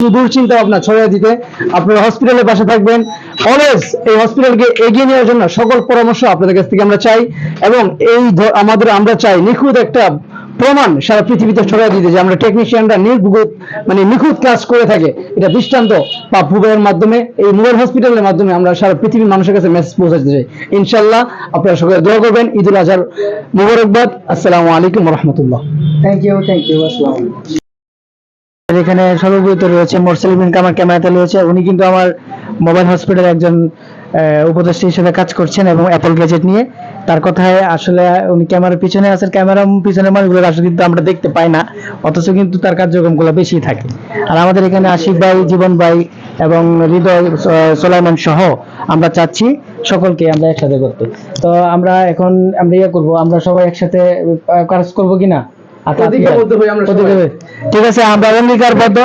সুদূর চিন্তা ভাবনা ছড়িয়ে দিতে। আপনারা হসপিটালের পাশে থাকবেন, অলওয়েজ এই হসপিটালকে এগিয়ে নেওয়ার জন্য সকল পরামর্শ আপনাদের কাছ থেকে আমরা চাই, এবং আমরা চাই নিখুঁত একটা প্রমাণ সারা পৃথিবীতে ছড়িয়ে দিতে যে আমরা টেকনিশিয়ানরা নিখুঁত কাজ করে থাকে। এটা দৃষ্টান্ত পাপ্পু ভাইয়ের মাধ্যমে, এই মোবাইল হসপিটালের মাধ্যমে আমরা সারা পৃথিবীর মানুষের কাছে মেসেজ পৌঁছাতে চাই। ইনশাআল্লাহ আপনারা সকলে দোয়া করবেন। ঈদুল আজহার মুবারকবাদ। আসসালামু আলাইকুম ওয়া রাহমাতুল্লাহ। Thank you. আসসালাম। এখানে সর্বপ্রথম রয়েছে মোরসালিম বিন কামার, ক্যামেরাতে রয়েছে। উনি কিন্তু আমার মোবাইল হসপিটালে একজন উপদেষ্টা হিসেবে কাজ করছেন এবং অ্যাপল গ্যাজেট নিয়ে। তার কথায় আসলে উনি ক্যামেরার পিছনে আছেন, ক্যামেরার পিছনে মানুষগুলো আসলে কিন্তু আমরা দেখতে পাই না, অথচ কিন্তু তার কার্যক্রমগুলো বেশি থাকে। আর আমাদের এখানে আশিক ভাই, জীবন ভাই এবং হৃদয়, সোলাইমান সহ আমরা চাচ্ছি সকলকে আমরা একসাথে করতে। তো আমরা এখন করবো, আমরা সবাই একসাথে কাজ করবো কিনা? ঠিক আছে, আমরা অঙ্গীকারবদ্ধ,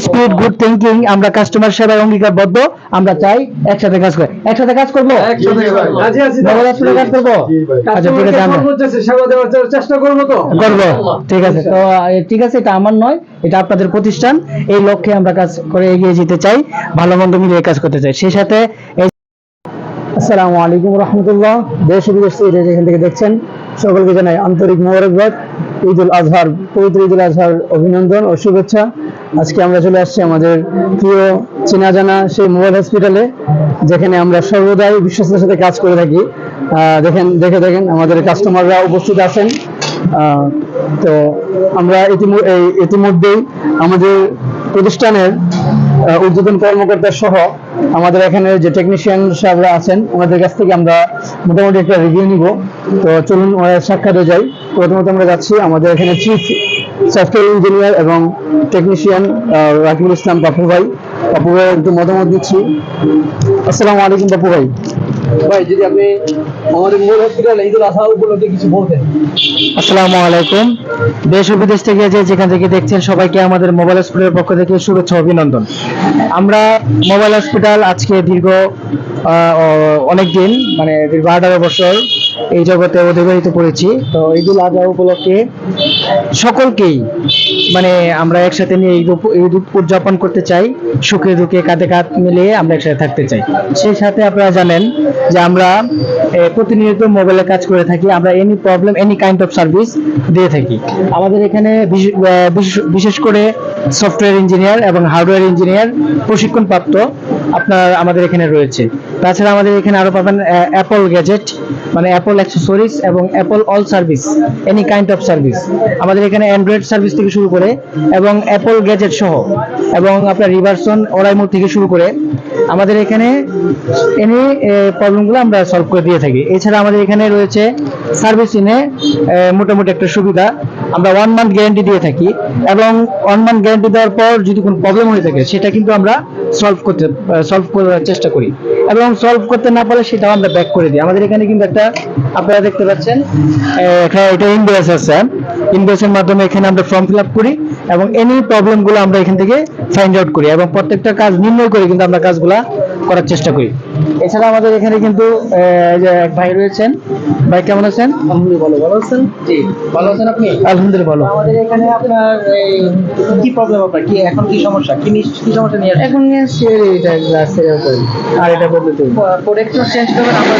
স্পিড গুড থিংকিং, আমরা কাস্টমার সেবায় অঙ্গীকারবদ্ধ। আমরা চাই একসাথে কাজ করে, একসাথে কাজ করবো, কাজ করবো। আচ্ছা ঠিক আছে, আমরা চেষ্টা করবো তো করবো। ঠিক আছে, তো ঠিক আছে, এটা আমার নয়, এটা আপনাদের প্রতিষ্ঠান। এই লক্ষ্যে আমরা কাজ করে এগিয়ে যেতে চাই, ভালো মন্দ মিলিয়ে কাজ করতে চাই। সেই সাথে আসসালামু আলাইকুম রহমতুল্লাহ। দেশ বিদেশ যেখান থেকে দেখছেন সকলকে জানাই আন্তরিক মোবারকবাদ, ঈদুল আজহার, পবিত্র ঈদুল আজহার অভিনন্দন ও শুভেচ্ছা। আজকে আমরা চলে আসছি আমাদের প্রিয় চেনা জানা সেই মোবাইল হসপিটালে, যেখানে আমরা সর্বদাই বিশ্বস্তের সাথে কাজ করে থাকি। দেখেন আমাদের কাস্টমাররা উপস্থিত আছেন। তো আমরা ইতিমধ্যেই আমাদের প্রতিষ্ঠানের উদ্বোধন কর্মকর্তা সহ আমাদের এখানে যে টেকনিশিয়ান সাহেবরা আছেন, ওনাদের কাছ থেকে আমরা মোটামুটি একটা রিভিউ নিব। তো চলুন সাক্ষাৎে যাই। প্রথমত আমরা যাচ্ছি আমাদের এখানে চিফ সফটওয়্যার ইঞ্জিনিয়ার এবং টেকনিশিয়ান রাকিবুল ইসলাম পাপ্পু ভাই একটু মতামত দিচ্ছি। আসসালামু আলাইকুম পাপ্পু ভাই। ভাই যদি আপনি আমাদের মোবাইল হসপিটাল ঈদুল আজহা উপলক্ষে কিছু বলতেন। আসসালামু আলাইকুম। দেশ ও বিদেশ থেকে যেখান থেকে দেখছেন সবাইকে আমাদের মোবাইল হসপিটালের পক্ষ থেকে শুভেচ্ছা অভিনন্দন। আমরা মোবাইল হসপিটাল আজকে দীর্ঘ অনেকদিন, দীর্ঘ 18 বছর এই জগতে অতিবাহিত করেছি। তো ঈদুল আজহা উপলক্ষে সকলকেই আমরা একসাথে নিয়ে ঈদ উদযাপন করতে চাই, সুখে দুঃখে কাঁধে কাঁধ মিলিয়ে আমরা একসাথে থাকতে চাই। সেই সাথে আপনারা জানেন যে আমরা প্রতিনিয়ত মোবাইলে কাজ করে থাকি, আমরা any problem any kind of service দিয়ে থাকি। আমাদের এখানে বিশেষ করে সফটওয়্যার ইঞ্জিনিয়ার এবং হার্ডওয়্যার ইঞ্জিনিয়ার প্রশিক্ষণপ্রাপ্ত আমাদের এখানে রয়েছে। তাছাড়া আমাদের এখানে আরো পাবেন অ্যাপল গ্যাজেট, অ্যাপল অ্যাক্সেসরিজ এবং Apple all service, any kind of service. আমাদের এখানে অ্যান্ড্রয়েড সার্ভিস থেকে শুরু করে এবং অ্যাপল গ্যাজেট সহ এবং আপনার রিভারসন ওরাইমোড থেকে শুরু করে আমাদের এখানে এনি প্রবলেমগুলো আমরা সলভ করে দিয়ে থাকি। এছাড়া আমাদের এখানে রয়েছে সার্ভিসিংয়ে মোটামুটি একটা সুবিধা, আমরা 1 মান্থ গ্যারান্টি দিয়ে থাকি এবং 1 মান্থ গ্যারান্টি দেওয়ার পর যদি কোনো প্রবলেম হয়ে থাকে সেটা কিন্তু আমরা সলভ করার চেষ্টা করি, এবং সলভ করতে না পারলে সেটাও আমরা ব্যাক করে দিই। আমাদের এখানে কিন্তু একটা, আপনারা দেখতে পাচ্ছেন এটা ইনভয়েস আছে, ইনভয়েসের মাধ্যমে এখানে আমরা ফর্ম ফিল আপ করি এবং এনি প্রবলেমগুলো আমরা এখান থেকে ফাইন্ড আউট করি এবং প্রত্যেকটা কাজ নির্ণয় করে কিন্তু আমরা কাজগুলা করার চেষ্টা করি। এছাড়া আমাদের এখানে কিন্তু এক ভাই রয়েছেন। ভাই কেমন আছেন? আলহামদুলিল্লাহ ভালো আছেন? জি ভালো আছেন আপনি? আলহামদুলিল্লাহ ভালো। আমাদের এখানে আপনার কি প্রবলেম, আপনার কি এখন কি সমস্যা, কি সমস্যা নিয়ে এখন নিয়ে আর এটা বলতে চাই প্রোডাক্ট চেঞ্জ করবেন, আমরা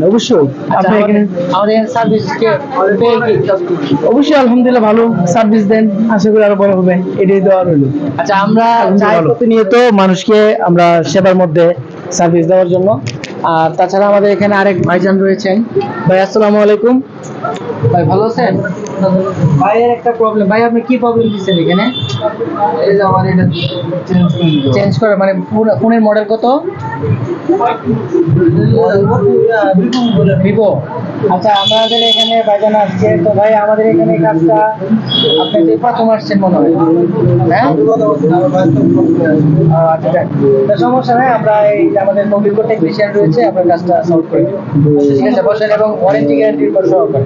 অবশ্যই আপনি এখানে আমাদের সার্ভিস অবশ্যই আলহামদুলিল্লাহ ভালো সার্ভিস দেন, আশা করি আরো বড় হবে, এটাই দেওয়া রইল। আচ্ছা, আমরা চাই প্রতিনিয়ত মানুষকে আমরা সেবার মধ্যে সার্ভিস দেওয়ার জন্য। আর তাছাড়া আমাদের এখানে আরেক ভাইজান রয়েছেন। ভাই আসসালামু আলাইকুম। ভাই ভালো আছেন? ভাইয়ের একটা প্রবলেম। ভাই আপনি কি প্রবলেম দিচ্ছেন এখানে? এই যে আমার এটা চেঞ্জ করে, ফোনের মডেল কত? ভিভো। আচ্ছা, আমাদের এখানে ভাইজান আসছে, তো ভাই আমাদের এখানে কাজটা আপনি যে প্রথম আসছেন মনে হয়, হ্যাঁ? আচ্ছা, সমস্যা নাই, আমরা এই আমাদের অভিজ্ঞ টেকনিশিয়ান রয়েছে, আপনার কাজটা সলভ করে দেব। ঠিক আছে, বসেন এবং ওয়ারেন্টি গ্যারান্টির কথা সহকারে।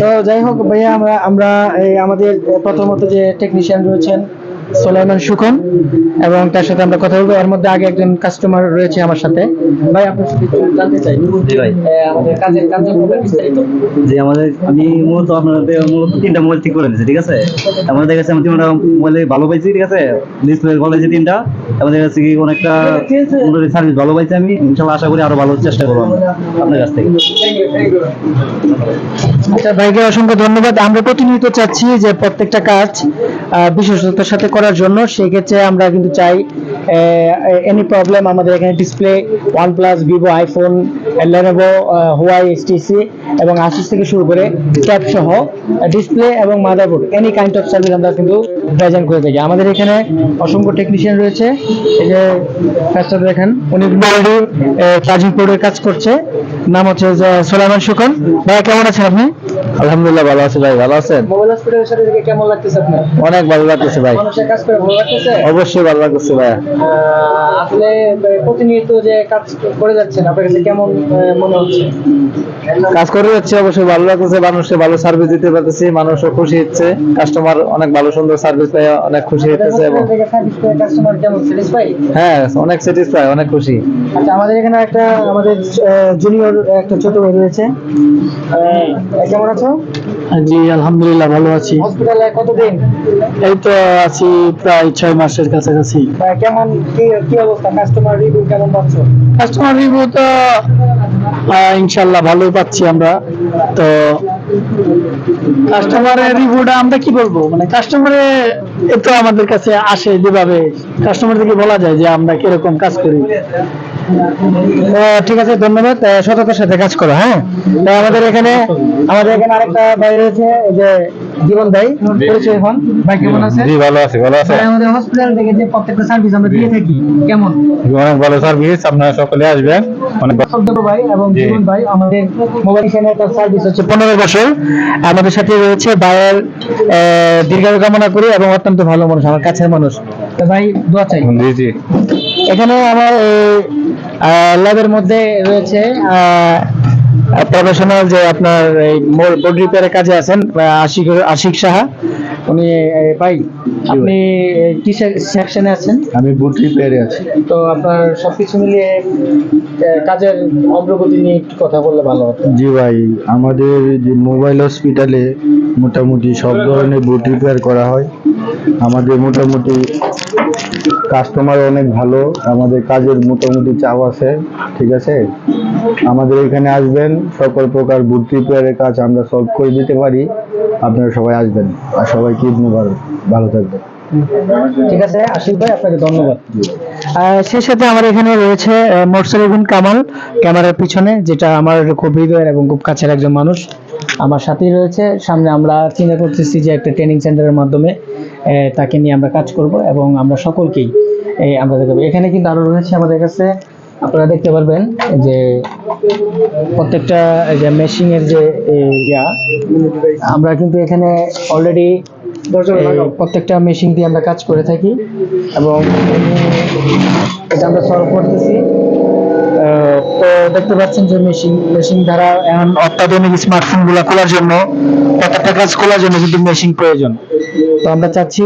তো যাই হোক ভাইয়া, আমরা আমাদের প্রথমত যে টেকনিশিয়ান রয়েছেন সোলাইমান সুখন, এবং তার সাথে আমরা কথা বলবো। এর মধ্যে আগে একজন কাস্টমার রয়েছে আমার সাথে। ভাই আপনার সাথে একটু জানতে চাই জি ভাই। আমাদের কাজের কার্যক্রমের বিস্তারিত। যে আমি মূলত আপনাদের মূলত 3টা মোবাইল ঠিক করে দিয়েছি, ঠিক আছে। আমাদের কাছে আমি 3টা মোবাইলে ভালো পাইছি, ঠিক আছে। ডিসপ্লে ভালো হয়েছে 3টা। আমাদের কাছে কি অনেকটা সার্ভিস ভালো পাইছি আমি। ইনশাআল্লাহ আশা করি আরো ভালো চেষ্টা করবো আমরা আপনার কাছ থেকে। আচ্ছা ভাইকে অসংখ্য ধন্যবাদ। আমরা প্রতিনিয়ত চাচ্ছি যে প্রত্যেকটা কাজ বিশেষতার সাথে করার জন্য। সেই ক্ষেত্রে আমরা কিন্তু চাই এনি প্রবলেম আমাদের এখানে display, OnePlus, Vivo, iPhone, Lenovo, Huawei, HTC এবং আসুস থেকে শুরু করে ট্যাব সহ ডিসপ্লে এবং motherboard any kind of service আমরা কিন্তু প্রেজেন্ট করে থাকি। আমাদের এখানে অসংখ্য টেকনিশিয়ান রয়েছে। এই যে কাজটা দেখেন, উনি অলরেডি চার্জিং পোর্টের কাজ করছে। নাম হচ্ছে যে সোলাইমান সুখন। ভাই কেমন আছেন আপনি? আলহামদুলিল্লাহ ভালো আছি ভাই, ভালো আছেন? মোবাইল হসপিটালের সাথে থেকে কেমন লাগতেছে আপনার? অনেক ভালো লাগতেছে ভাই, মানুষের কাজ করে ভালো লাগতেছে? অবশ্যই ভালো লাগতেছে ভাই। আসলে প্রতিনিয়ত যে কাজ করে যাচ্ছেন আপনার কাছে কেমন মনে হচ্ছে? কাজ করে যাচ্ছে, অবশ্যই ভালো লাগতেছে। মানুষকে ভালো সার্ভিস দিতে পারতেছি, মানুষও খুশি হচ্ছে। কাস্টমার অনেক ভালো সুন্দর সার্ভিস পেয়ে অনেক খুশি হচ্ছে এবং কাস্টমার কেমন স্যাটিসফাই? হ্যাঁ অনেক স্যাটিসফাই, অনেক খুশি। আচ্ছা আমাদের এখানে আমাদের জুনিয়র একটা ছোট ভাই রয়েছে। কেমন আছো? জি আলহামদুলিল্লাহ ভালো আছি। হসপিটালে কতদিন? এই তো আছি প্রায় 6 মাসের কাছাকাছি। কেমন কি অবস্থা? কাস্টমার রিভিউ কেমন পাচ্ছ? কাস্টমার রিভিউ তো ইনশাল্লাহ ভালোই পাচ্ছি আমরা। তো কাস্টমারের রিভিউটা আমরা কি বলবো, মানে কাস্টমারে তো আমাদের কাছে আসে যেভাবে, কাস্টমারদেরকে বলা যায় যে আমরা কিরকম কাজ করি। ঠিক আছে, ধন্যবাদ। সততার সাথে কাজ করো। হ্যাঁ, তো আমাদের এখানে আরেকটা ভাই রয়েছে, এই যে জীবন ভাই। পরিচয় হন ভাই, কেমন আছে? জি ভালো আছি, ভালো আছে। ভাই, আমাদের হসপিটাল থেকে যে প্রত্যেকটা সার্ভিস আমরা দিয়ে থাকি কেমন? অনেক ভালো সার্ভিস, আপনারা সকলে আসবেন। অনেক সফদর ভাই এবং জীবন ভাই, আমাদের মোবাইল সেন্টার সার্ভিস হচ্ছে 15 বছর। আমাদের সাথে রয়েছে ভাইয়ের দীর্ঘায়ু কামনা করি এবং অত্যন্ত ভালো মানুষ, আমার কাছের মানুষ। তো ভাই দোয়া চাই। জি জি। এখানে আমার ল্যাবের মধ্যে রয়েছে প্রফেশনাল যে আপনার বোর্ড রিপেয়ারের কাজে আছেন আশিক সাহা। উনি ভাই, আপনি কি সেকশনে আছেন? আমি বুট রিপেয়ারে আছি। তো আপনার সবকিছু মিলিয়ে কাজের অগ্রগতি নিয়ে একটু কথা বললে ভালো হতো। জি ভাই, আমাদের যে মোবাইল হসপিটালে মোটামুটি সব ধরনের বুট রিপেয়ার করা হয়। আমাদের মোটামুটি কাস্টমার অনেক ভালো, আমাদের কাজের মোটামুটি চাপ আছে, ঠিক আছে। আমাদের এখানে আসবেন, সকল প্রকার বুট রিপেয়ারের কাজ আমরা সলভ করে দিতে পারি। আপনারা সবাই আসবেন, আর সবাইকে ঈদ মুবারক, ভালো থাকবেন। ঠিক আছে আশিক ভাই, আপনাকে ধন্যবাদ। সেই সাথে আমার এখানে রয়েছে মোরসেল বিন কামাল ক্যামেরার পিছনে, যেটা আমার খুব হৃদয়ের এবং খুব কাছের একজন মানুষ। আমার সাথেই রয়েছে। সামনে আমরা চিন্তা করতেছি যে একটা ট্রেনিং সেন্টারের মাধ্যমে তাকে নিয়ে আমরা কাজ করব এবং আমরা সকলকেই আমরা দেখাবো। এখানে কিন্তু আরো রয়েছে আমাদের কাছে, আপনারা দেখতে পারবেন যে প্রত্যেকটা যে মেশিং এর যে আমরা কিন্তু এখানে অলরেডি প্রত্যেকটা মেশিন দিয়ে আমরা কাজ করে থাকি এবং এটা আমরা সলভ করতেছি। তো দেখতে পাচ্ছেন যে মেশিন দ্বারা এখন অত্যাধুনিক স্মার্টফোন গুলা খোলার জন্য, প্রত্যেকটা কাজ খোলার জন্য কিন্তু মেশিন প্রয়োজন। তো আমরা চাচ্ছি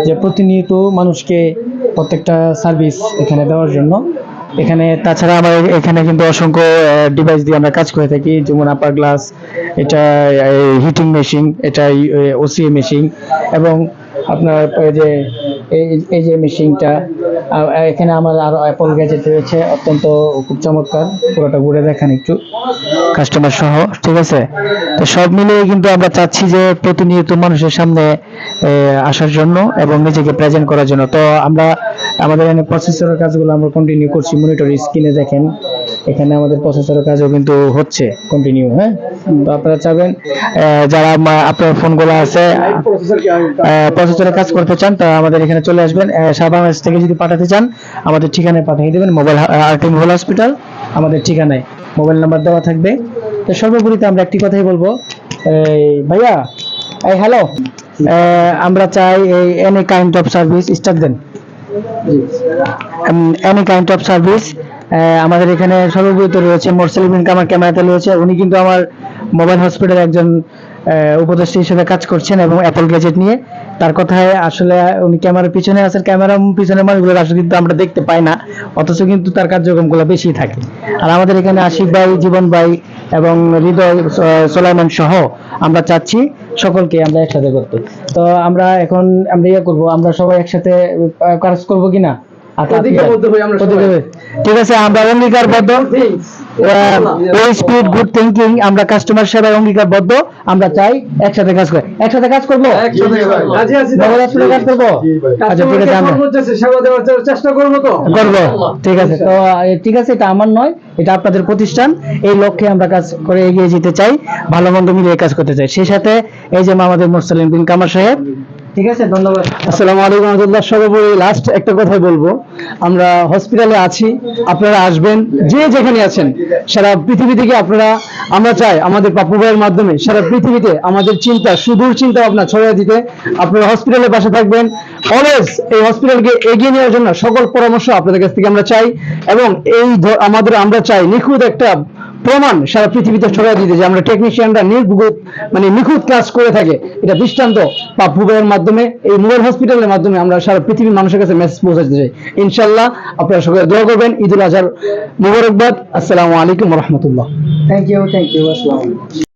যে প্রতিনিয়ত মানুষকে প্রত্যেকটা সার্ভিস এখানে দেওয়ার জন্য। এখানে তাছাড়া আমরা এখানে কিন্তু অসংখ্য ডিভাইস দিয়ে আমরা কাজ করে থাকি, যেমন আপার গ্লাস, এটা হিটিং মেশিন, এটা ওসিএ মেশিন এবং আপনার এই যে মেশিনটা। এখানে আমার আরো অ্যাপল গ্যাজেট রয়েছে, অত্যন্ত খুব চমৎকার। পুরোটা ঘুরে দেখান একটু কাস্টমার সহ, ঠিক আছে। তো সব মিলিয়ে কিন্তু আমরা চাচ্ছি যে প্রতিনিয়ত মানুষের সামনে আসার জন্য এবং নিজেকে প্রেজেন্ট করার জন্য। তো আমরা আমাদের এখানে প্রসেসরের কাজগুলো আমরা কন্টিনিউ করছি। মনিটর স্ক্রিনে দেখেন, এখানে আমাদের প্রসেসরের কাজও কিন্তু হচ্ছে কন্টিনিউ। হ্যাঁ, তো আপনারা চাবেন যারা আপনার ফোনগুলো আছে প্রসেসরের কাজ করতে চান, তা আমাদের এখানে চলে আসবেন। সারা বাংলাদেশ থেকে যদি পাঠাতে চান আমাদের ঠিকানায় পাঠিয়ে দেবেন, মোবাইল আরটি মোবাইল হসপিটাল আমাদের ঠিকানায়, মোবাইল নাম্বার দেওয়া থাকবে। তো সর্বোপরিতে আমরা একটি কথাই বলবো, ভাইয়া হ্যালো, আমরা চাই এই any kind of service start দেন, এনি কাইন্ড অফ সার্ভিস। আমাদের এখানে সর্বপ্রথম রয়েছে মোরসেল বিন কামাল ক্যামেরাতে রয়েছে। উনি কিন্তু আমার মোবাইল হসপিটালের একজন উপদেষ্টা হিসেবে কাজ করছেন এবং অ্যাপল গ্যাজেট নিয়ে। তার কথায় আসলে উনি ক্যামেরার পিছনে আছেন, ক্যামেরার পিছনে মানুষগুলো আসলে কিন্তু আমরা দেখতে পাই না, অথচ কিন্তু তার কার্যক্রমগুলো বেশি থাকে। আর আমাদের এখানে আশিক ভাই, জীবন ভাই এবং হৃদয়, সোলাইমান সহ আমরা চাচ্ছি সকলকে আমরা একসাথে করতে। তো আমরা এখন আমরা ইয়ে করবো, আমরা সবাই একসাথে কাজ করবো কিনা? প্রতিজ্ঞাবদ্ধ হই আমরা সবাই। ঠিক আছে, আমরা অঙ্গীকারবদ্ধ, স্পিড গুড থিংকিং, আমরা কাস্টমার সেবায় অঙ্গীকারবদ্ধ। আমরা চাই একসাথে কাজ করে, একসাথে কাজ করবো, রাজি আছি তো? নগদ হাসপাতালে কাজ করবো। আচ্ছা ঠিক আছে, আমরা সর্বোচ্চ সেবা দেওয়ার চেষ্টা করবো তো? করবো। ঠিক আছে, তো ঠিক আছে, এটা আমার নয়, এটা আপনাদের প্রতিষ্ঠান। এই লক্ষ্যে আমরা কাজ করে এগিয়ে যেতে চাই, ভালো মন্দ মিলিয়ে কাজ করতে চাই। সেই সাথে এই যে আমাদের মোরসালিন বিন কামার সাহেব। ঠিক আছে, ধন্যবাদ। আসসালামু আলাইকুম রহমতুল্লাহ। সর্বোপরি লাস্ট একটা কথা বলবো, আমরা হসপিটালে আছি, আপনারা আসবেন, যে যেখানে আছেন সারা পৃথিবী থেকে আপনারা, আমরা চাই আমাদের পাপ্পু ভাইয়ের মাধ্যমে সারা পৃথিবীতে আমাদের চিন্তা, সুদূর চিন্তা ভাবনা ছড়িয়ে দিতে। আপনারা হসপিটালের পাশে থাকবেন, অলওয়েজ এই হসপিটালকে এগিয়ে নেওয়ার জন্য সকল পরামর্শ আপনাদের কাছ থেকে আমরা চাই। এবং এই আমরা চাই নিখুঁত একটা প্রমাণ সারা পৃথিবীতে ছড়িয়ে দিতে, যে আমরা টেকনিশিয়ানরা নিখুঁত কাজ করে থাকে, এটা দৃষ্টান্ত পাপ্পু ভাইয়ের মাধ্যমে, এই মোবাইল হসপিটালের মাধ্যমে আমরা সারা পৃথিবীর মানুষের কাছে মেসেজ পৌঁছাতে চাই। ইনশাল্লাহ আপনারা সকলে দোয়া করবেন। ঈদুল আজহার মুবারকবাদ। আসসালামু আলাইকুম রহমতুল্লাহ। থ্যাংক ইউ, আসসালাম।